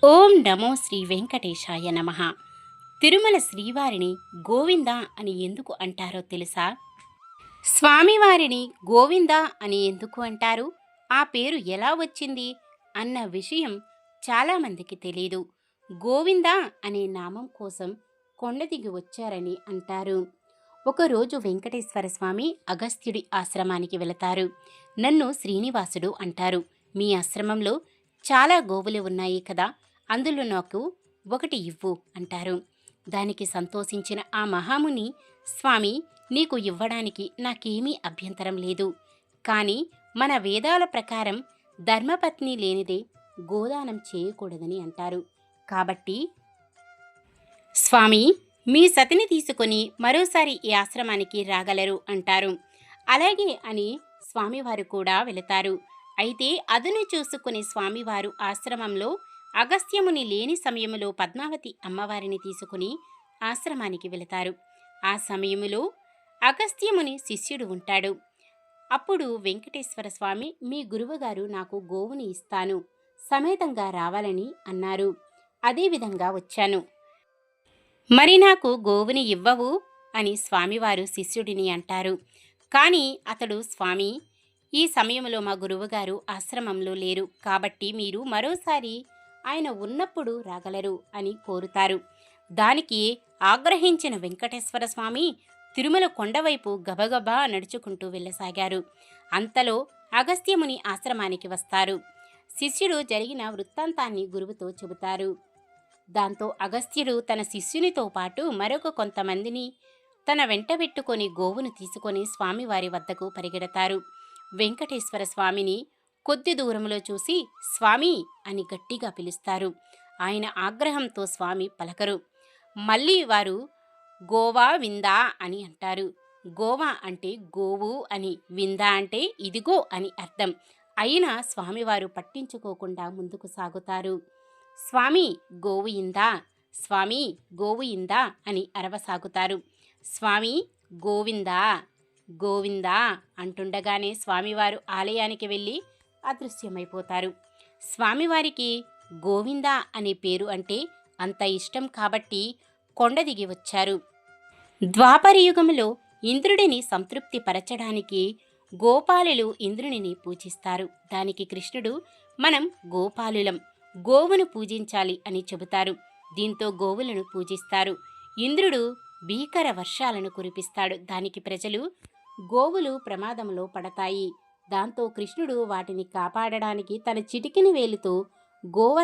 ఓం నమో శ్రీ వెంకటేశాయ నమః. తిరుమల శ్రీవారిని గోవింద అని ఎందుకు అంటారో తెలుసా? స్వామివారిని గోవింద అని ఎందుకు అంటారు? ఆ పేరు ఎలా వచ్చింది అన్న విషయం చాలామందికి తెలీదు. గోవింద అనే నామం కోసం కొండ దిగి వచ్చారని అంటారు. ఒకరోజు వెంకటేశ్వర స్వామి అగస్త్యుడి ఆశ్రమానికి వెళతారు. నన్ను శ్రీనివాసుడు అంటారు. మీ ఆశ్రమంలో చాలా గోవులు ఉన్నాయి కదా, అందులో నాకు ఒకటి ఇవ్వు అంటారు. దానికి సంతోషించిన ఆ మహాముని, స్వామి, నీకు ఇవ్వడానికి నాకేమీ అభ్యంతరం లేదు, కానీ మన వేదాల ప్రకారం ధర్మపత్ని లేనిదే గోదానం చేయకూడదని అంటారు. కాబట్టి స్వామి, మీ సతిని తీసుకొని మరోసారి ఈ ఆశ్రమానికి రాగలరు అంటారు. అలాగే అని స్వామివారు కూడా వెళతారు. అయితే అదును చూసుకుని స్వామివారు ఆశ్రమంలో అగస్త్యముని లేని సమయంలో పద్మావతి అమ్మవారిని తీసుకుని ఆశ్రమానికి వెళతారు. ఆ సమయములో అగస్త్యముని శిష్యుడు ఉంటాడు. అప్పుడు వెంకటేశ్వర స్వామి, మీ గురువుగారు నాకు గోవుని ఇస్తాను, సమేతంగా రావాలని అన్నారు. అదేవిధంగా వచ్చాను, మరి నాకు గోవుని ఇవ్వవు అని స్వామివారు శిష్యుడిని అంటారు. కానీ అతడు, స్వామి, ఈ సమయంలో మా గురువుగారు ఆశ్రమంలో లేరు, కాబట్టి మీరు మరోసారి ఆయన ఉన్నప్పుడు రాగలరు అని కోరుతారు. దానికి ఆగ్రహించిన వెంకటేశ్వర స్వామి తిరుమల కొండవైపు గబగబా నడుచుకుంటూ వెళ్ళసాగారు. అంతలో అగస్త్యముని ఆశ్రమానికి వస్తారు. శిష్యుడు జరిగిన వృత్తాంతాన్ని గురువుతో చెబుతారు. దాంతో అగస్త్యుడు తన శిష్యునితో పాటు మరొక కొంతమందిని తన వెంట పెట్టుకొని గోవును తీసుకొని స్వామివారి వద్దకు పరిగెడతారు. వెంకటేశ్వర స్వామిని కొద్ది దూరంలో చూసి స్వామి అని గట్టిగా పిలుస్తారు. ఆయన ఆగ్రహంతో స్వామి పలకరు. మళ్ళీ వారు గోవా విందా అని అంటారు. గోవా అంటే గోవు అని, విందా అంటే ఇదిగో అని అర్థం. అయినా స్వామివారు పట్టించుకోకుండా ముందుకు సాగుతారు. స్వామి గోవు ఇందా, స్వామి గోవు ఇందా అని అరవసాగుతారు. స్వామి గోవిందా, గోవిందా అంటుండగానే స్వామివారు ఆలయానికి వెళ్ళి అదృశ్యమైపోతారు. స్వామివారికి గోవిందా అనే పేరు అంటే అంత ఇష్టం కాబట్టి కొండ దిగి వచ్చారు. ద్వాపరయుగంలో ఇంద్రుడిని సంతృప్తి పరచడానికి గోపాలులు ఇంద్రునిని పూజిస్తారు. దానికి కృష్ణుడు, మనం గోపాలులం, గోవును పూజించాలి అని చెబుతారు. దీంతో గోవులను పూజిస్తారు. ఇంద్రుడు భీకర వర్షాలను కురిపిస్తాడు. దానికి ప్రజలు గోవులు ప్రమాదంలో పడతాయి. దాంతో కృష్ణుడు వాటిని కాపాడడానికి తన చిటికిన వేలుతో గోవ